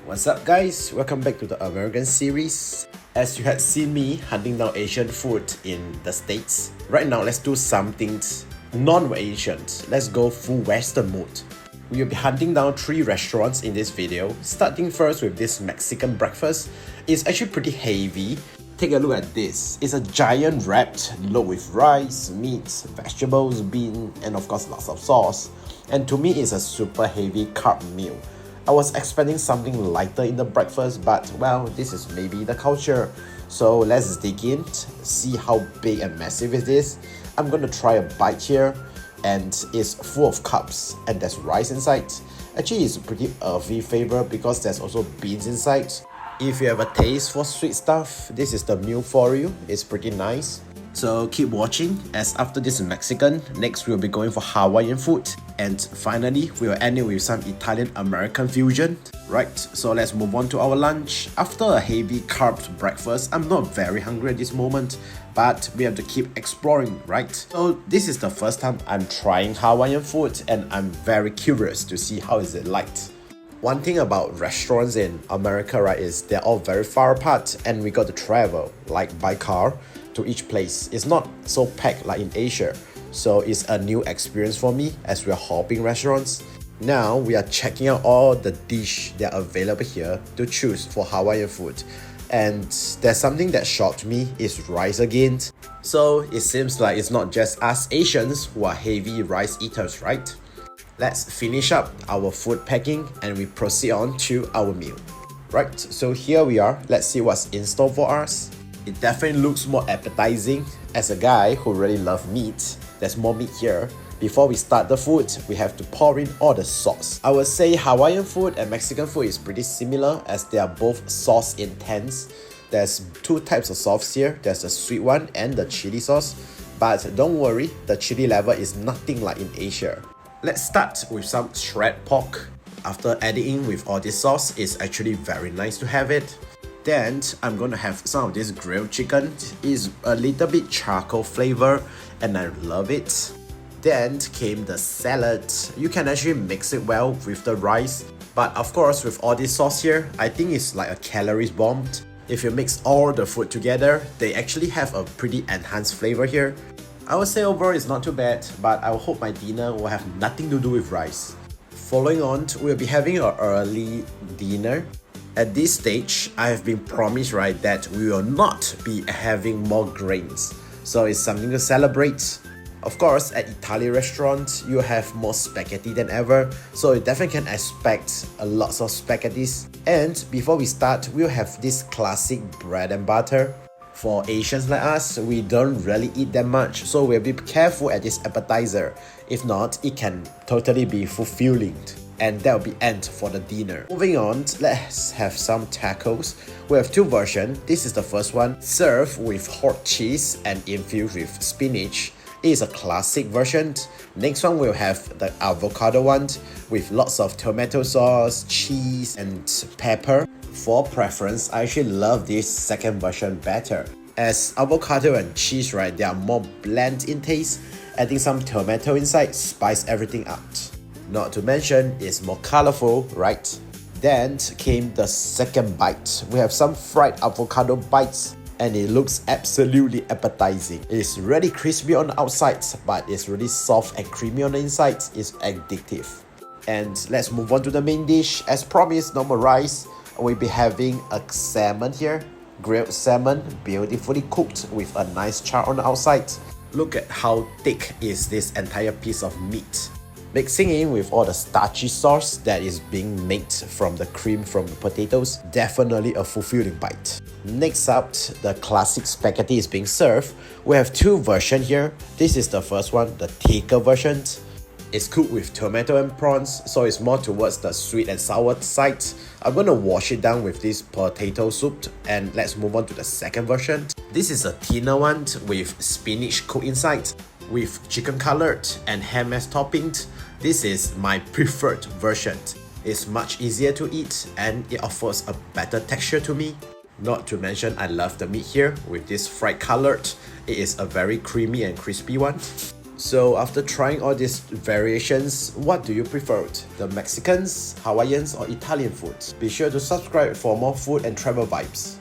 What's up guys, welcome back to the American series. As you had seen me hunting down Asian food in the States, right now let's do something non-Asian. Let's go full Western mode. We will be hunting down 3 restaurants in this video, starting first with this Mexican breakfast. It's actually pretty heavy. Take a look at this. It's a giant wrap loaded with rice, meats, vegetables, bean, and of course lots of sauce. And to me, it's a super heavy carb meal. I was expecting something lighter in the breakfast, but well, this is maybe the culture. So let's dig in, see how big and massive it is. I'm gonna try a bite here, and it's full of carbs and there's rice inside. Actually, it's a pretty earthy flavor because there's also beans inside. If you have a taste for sweet stuff, this is the meal for you. It's pretty nice. So keep watching, as after this Mexican, next we'll be going for Hawaiian food. And finally, we'll end it with some Italian-American fusion. Right, so let's move on to our lunch. After a heavy carb breakfast, I'm not very hungry at this moment, but we have to keep exploring, right? So this is the first time I'm trying Hawaiian food, and I'm very curious to see how is it like. One thing about restaurants in America, right, is they're all very far apart and we got to travel, like by car, to each place. It's not so packed like in Asia. So it's a new experience for me as we're hopping restaurants. Now we are checking out all the dishes that are available here to choose for Hawaiian food. And there's something that shocked me is rice again. So it seems like it's not just us Asians who are heavy rice eaters, right? Let's finish up our food packing and we proceed on to our meal. Right, so here we are. Let's see what's in store for us. It definitely looks more appetizing. As a guy who really loves meat, there's more meat here. Before we start the food, we have to pour in all the sauce. I would say Hawaiian food and Mexican food is pretty similar as they are both sauce intense. There's 2 types of sauce here. There's the sweet one and the chili sauce. But don't worry, the chili level is nothing like in Asia. Let's start with some shred pork. After adding in with all this sauce, it's actually very nice to have it. Then I'm gonna have some of this grilled chicken. It's a little bit charcoal flavor and I love it. Then came the salad. You can actually mix it well with the rice. But of course, with all this sauce here, I think it's like a calories bomb. If you mix all the food together, they actually have a pretty enhanced flavor here. I would say overall it's not too bad, but I hope my dinner will have nothing to do with rice. Following on, we'll be having an early dinner. At this stage, I have been promised, right, that we will not be having more grains. So it's something to celebrate. Of course, at Italian restaurants, you have more spaghetti than ever, so you definitely can expect a lots of spaghettis. And before we start, we'll have this classic bread and butter. For Asians like us, we don't really eat that much, so we'll be careful at this appetizer. If not, it can totally be fulfilling. And that will be end for the dinner. Moving on, let's have some tacos. We have 2 versions. This is the first one, served with hot cheese and infused with spinach. It is a classic version. Next one we'll have the avocado one with lots of tomato sauce, cheese and pepper. For preference, I actually love this second version better. As avocado and cheese, right, they are more bland in taste. Adding some tomato inside spice everything out. Not to mention, it's more colorful, right? Then came the second bite. We have some fried avocado bites and it looks absolutely appetizing. It's really crispy on the outside, but it's really soft and creamy on the inside. It's addictive. And let's move on to the main dish. As promised, normal rice. We'll be having a salmon here. Grilled salmon, beautifully cooked with a nice char on the outside. Look at how thick is this entire piece of meat. Mixing in with all the starchy sauce that is being made from the cream from the potatoes, definitely a fulfilling bite. Next up, the classic spaghetti is being served. We have 2 versions here. This is the first one, the thicker version. It's cooked with tomato and prawns, so it's more towards the sweet and sour side. I'm gonna wash it down with this potato soup, and let's move on to the second version. This is a thinner one with spinach cooked inside, with chicken cutlet and ham as topping. This is my preferred version. It's much easier to eat and it offers a better texture to me. Not to mention, I love the meat here with this fried cutlet. It is a very creamy and crispy one. So after trying all these variations, what do you prefer? The Mexicans, Hawaiians or Italian food? Be sure to subscribe for more food and travel vibes.